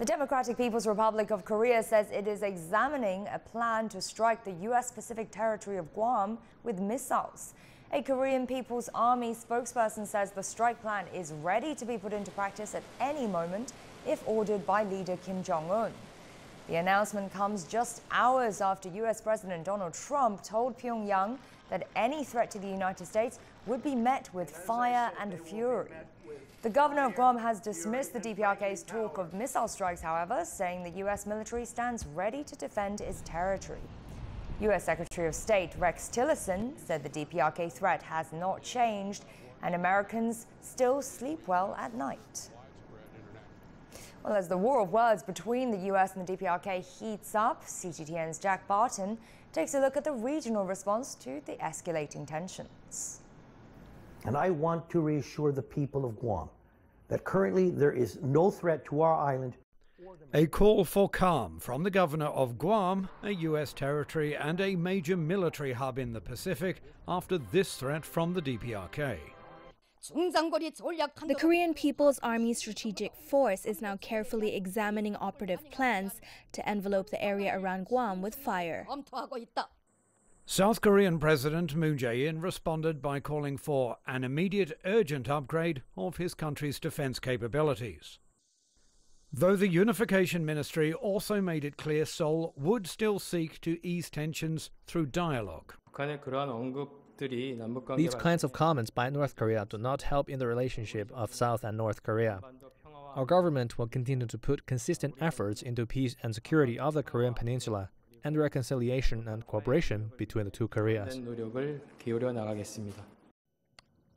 The Democratic People's Republic of Korea says it is examining a plan to strike the U.S. Pacific territory of Guam with missiles. A Korean People's Army spokesperson says the strike plan is ready to be put into practice at any moment if ordered by leader Kim Jong-un. The announcement comes just hours after U.S. President Donald Trump told Pyongyang that any threat to the United States would be met with fire and fury. The governor of Guam has dismissed the DPRK's talk of missile strikes, however, saying the U.S. military stands ready to defend its territory. U.S. Secretary of State Rex Tillerson said the DPRK threat has not changed and Americans still sleep well at night. Well, as the war of words between the U.S. and the DPRK heats up, CGTN's Jack Barton takes a look at the regional response to the escalating tensions. And I want to reassure the people of Guam that currently there is no threat to our island. A call for calm from the governor of Guam, a U.S. territory and a major military hub in the Pacific, after this threat from the DPRK. The Korean People's Army Strategic Force is now carefully examining operative plans to envelope the area around Guam with fire. South Korean President Moon Jae-in responded by calling for an immediate, urgent upgrade of his country's defense capabilities. Though the Unification Ministry also made it clear Seoul would still seek to ease tensions through dialogue. These kinds of comments by North Korea do not help in the relationship of South and North Korea. Our government will continue to put consistent efforts into peace and security of the Korean Peninsula and reconciliation and cooperation between the two Koreas.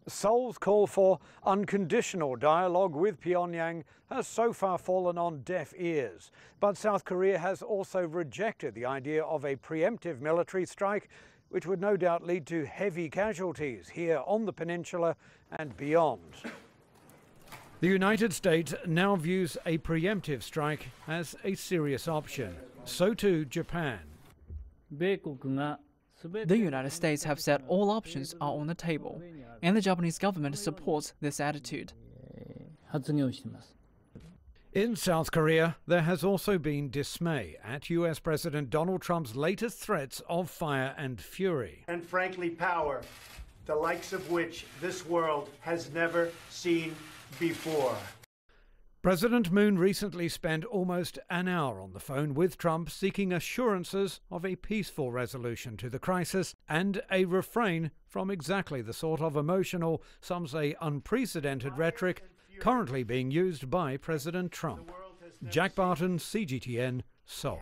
Seoul's call for unconditional dialogue with Pyongyang has so far fallen on deaf ears. But South Korea has also rejected the idea of a preemptive military strike, which would no doubt lead to heavy casualties here on the peninsula and beyond. The United States now views a preemptive strike as a serious option. So too Japan. The United States have said all options are on the table, and the Japanese government supports this attitude. In South Korea, there has also been dismay at U.S. President Donald Trump's latest threats of fire and fury. And frankly, power, the likes of which this world has never seen before. President Moon recently spent almost an hour on the phone with Trump seeking assurances of a peaceful resolution to the crisis and a refrain from exactly the sort of emotional, some say unprecedented rhetoric currently being used by President Trump. Jack Barton, CGTN, Seoul.